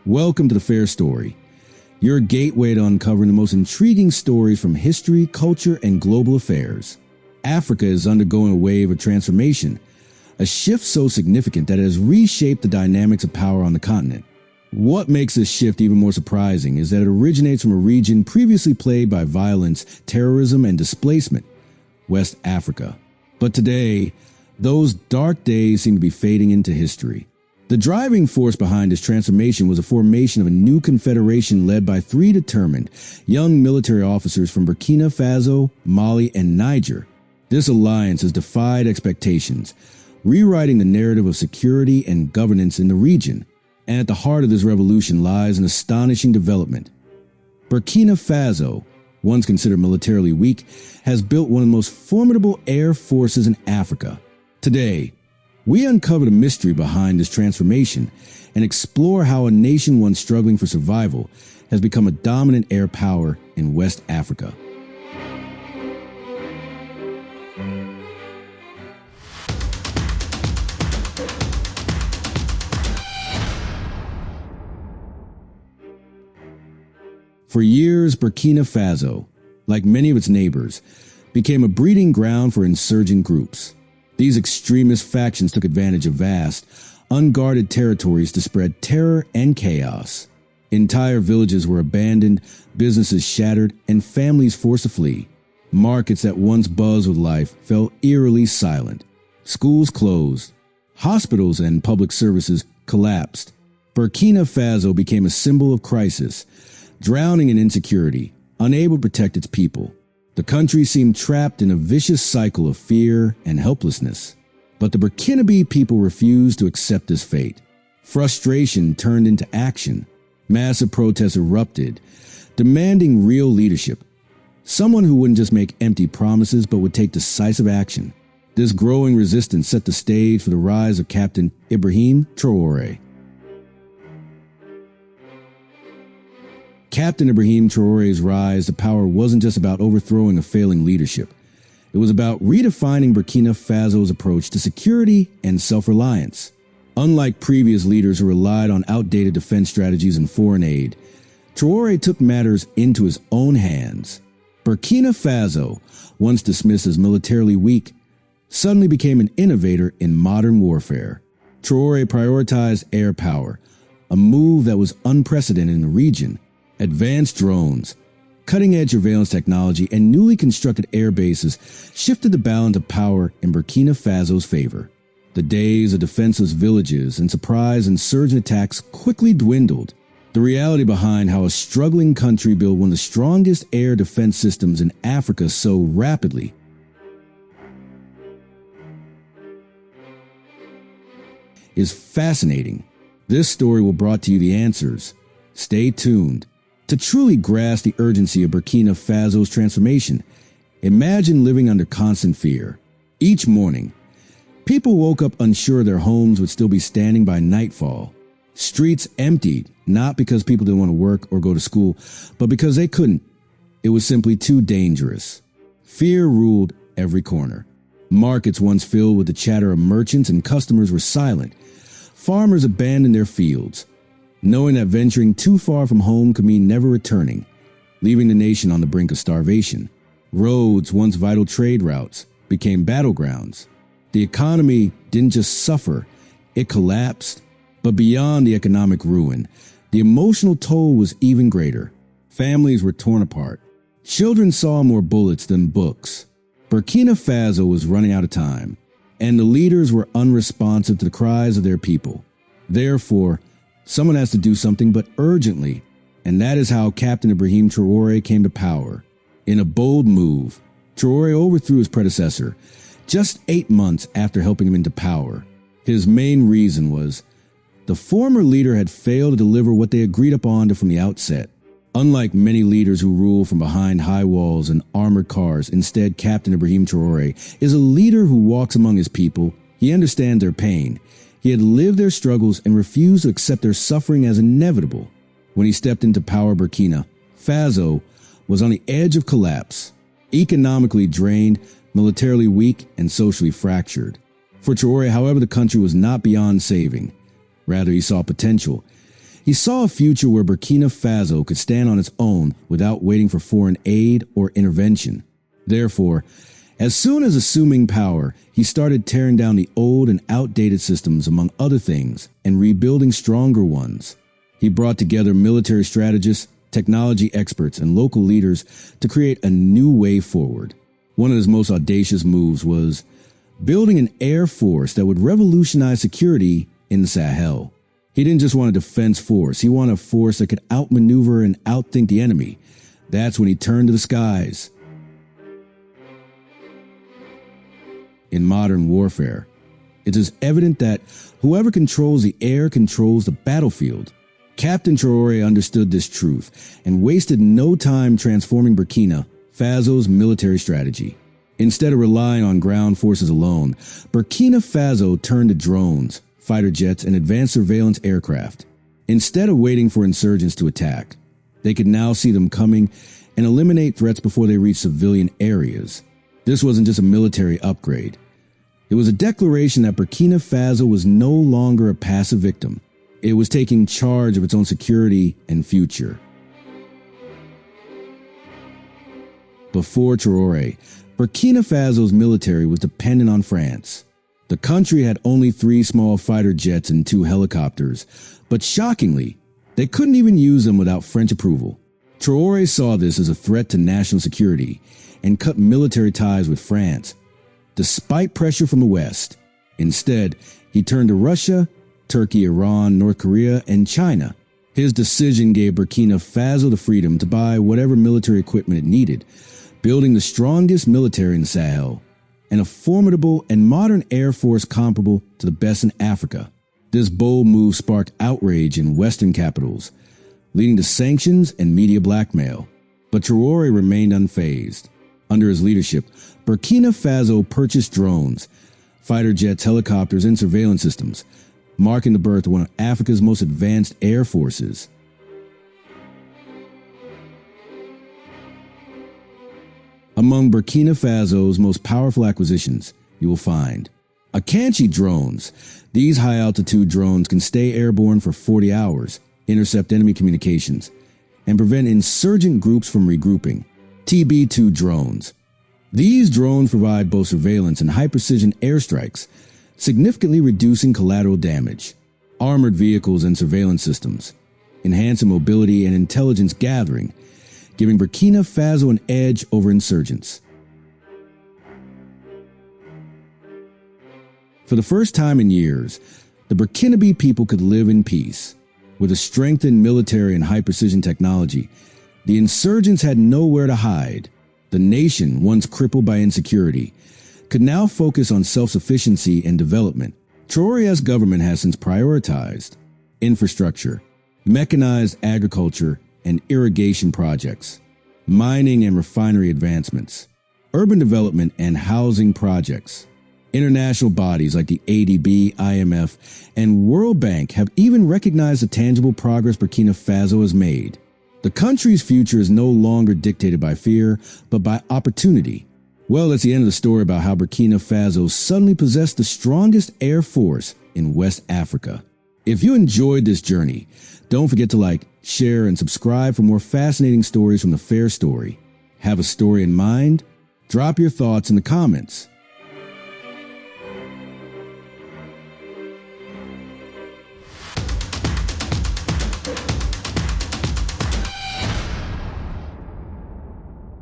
Welcome to The Fair Story, your gateway to uncovering the most intriguing stories from history, culture, and global affairs. Africa is undergoing a wave of transformation, a shift so significant that it has reshaped the dynamics of power on the continent. What makes this shift even more surprising is that it originates from a region previously plagued by violence, terrorism, and displacement, West Africa. But today, those dark days seem to be fading into history. The driving force behind this transformation was the formation of a new confederation led by three determined young military officers from Burkina Faso, Mali, and Niger. This alliance has defied expectations, rewriting the narrative of security and governance in the region. And at the heart of this revolution lies an astonishing development. Burkina Faso, once considered militarily weak, has built one of the most formidable air forces in Africa. Today, we uncover the mystery behind this transformation and explore how a nation once struggling for survival has become a dominant air power in West Africa. For years, Burkina Faso, like many of its neighbors, became a breeding ground for insurgent groups. These extremist factions took advantage of vast, unguarded territories to spread terror and chaos. Entire villages were abandoned, businesses shattered, and families forced to flee. Markets that once buzzed with life fell eerily silent. Schools closed. Hospitals and public services collapsed. Burkina Faso became a symbol of crisis, drowning in insecurity, unable to protect its people. The country seemed trapped in a vicious cycle of fear and helplessness. But the Burkinabe people refused to accept this fate. Frustration turned into action. Massive protests erupted, demanding real leadership. Someone who wouldn't just make empty promises but would take decisive action. This growing resistance set the stage for the rise of Captain Ibrahim Traoré. Captain Ibrahim Traoré's rise to power wasn't just about overthrowing a failing leadership. It was about redefining Burkina Faso's approach to security and self-reliance. Unlike previous leaders who relied on outdated defense strategies and foreign aid, Traoré took matters into his own hands. Burkina Faso, once dismissed as militarily weak, suddenly became an innovator in modern warfare. Traoré prioritized air power, a move that was unprecedented in the region. Advanced drones, cutting-edge surveillance technology, and newly constructed air bases shifted the balance of power in Burkina Faso's favor. The days of defenseless villages and surprise insurgent attacks quickly dwindled. The reality behind how a struggling country built one of the strongest air defense systems in Africa so rapidly is fascinating. This story will bring to you the answers. Stay tuned. To truly grasp the urgency of Burkina Faso's transformation, imagine living under constant fear. Each morning, people woke up unsure their homes would still be standing by nightfall. Streets emptied, not because people didn't want to work or go to school, but because they couldn't. It was simply too dangerous. Fear ruled every corner. Markets once filled with the chatter of merchants and customers were silent. Farmers abandoned their fields, knowing that venturing too far from home could mean never returning, leaving the nation on the brink of starvation. Roads, once vital trade routes, became battlegrounds. The economy didn't just suffer, it collapsed. But beyond the economic ruin, the emotional toll was even greater. Families were torn apart. Children saw more bullets than books. Burkina Faso was running out of time, and the leaders were unresponsive to the cries of their people. Therefore, someone has to do something, but urgently, and that is how Captain Ibrahim Traoré came to power. In a bold move, Traoré overthrew his predecessor just 8 months after helping him into power. His main reason was the former leader had failed to deliver what they agreed upon from the outset. Unlike many leaders who rule from behind high walls and armored cars, instead Captain Ibrahim Traoré is a leader who walks among his people. He understands their pain. He had lived their struggles and refused to accept their suffering as inevitable. When he stepped into power, Burkina Faso was on the edge of collapse, economically drained, militarily weak, and socially fractured. For Traoré, however, the country was not beyond saving. Rather, he saw potential. He saw a future where Burkina Faso could stand on its own without waiting for foreign aid or intervention. Therefore, as soon as assuming power, he started tearing down the old and outdated systems, among other things, and rebuilding stronger ones. He brought together military strategists, technology experts, and local leaders to create a new way forward. One of his most audacious moves was building an air force that would revolutionize security in the Sahel. He didn't just want a defense force, he wanted a force that could outmaneuver and outthink the enemy. That's when he turned to the skies. In modern warfare, it is evident that whoever controls the air controls the battlefield. Captain Traoré understood this truth and wasted no time transforming Burkina Faso's military strategy. Instead of relying on ground forces alone, Burkina Faso turned to drones, fighter jets, and advanced surveillance aircraft. Instead of waiting for insurgents to attack, they could now see them coming and eliminate threats before they reach civilian areas. This wasn't just a military upgrade. It was a declaration that Burkina Faso was no longer a passive victim. It was taking charge of its own security and future. Before Traoré, Burkina Faso's military was dependent on France. The country had only 3 small fighter jets and 2 helicopters, but shockingly, they couldn't even use them without French approval. Traoré saw this as a threat to national security and cut military ties with France, despite pressure from the West. Instead, he turned to Russia, Turkey, Iran, North Korea, and China. His decision gave Burkina Faso the freedom to buy whatever military equipment it needed, building the strongest military in the Sahel, and a formidable and modern air force comparable to the best in Africa. This bold move sparked outrage in Western capitals, leading to sanctions and media blackmail. But Traoré remained unfazed. Under his leadership, Burkina Faso purchased drones, fighter jets, helicopters, and surveillance systems, marking the birth of one of Africa's most advanced air forces. Among Burkina Faso's most powerful acquisitions, you will find Akanchi drones. These high-altitude drones can stay airborne for 40 hours, intercept enemy communications, and prevent insurgent groups from regrouping. TB2 drones. These drones provide both surveillance and high-precision airstrikes, significantly reducing collateral damage. Armored vehicles and surveillance systems, enhancing mobility and intelligence gathering, giving Burkina Faso an edge over insurgents. For the first time in years, the Burkinabe people could live in peace. With a strengthened military and high-precision technology, the insurgents had nowhere to hide. The nation, once crippled by insecurity, could now focus on self-sufficiency and development. Traoré's government has since prioritized infrastructure, mechanized agriculture and irrigation projects, mining and refinery advancements, urban development and housing projects. International bodies like the ADB, IMF, and World Bank have even recognized the tangible progress Burkina Faso has made. The country's future is no longer dictated by fear, but by opportunity. Well, that's the end of the story about how Burkina Faso suddenly possessed the strongest air force in West Africa. If you enjoyed this journey, don't forget to like, share, and subscribe for more fascinating stories from the Fair Story. Have a story in mind? Drop your thoughts in the comments.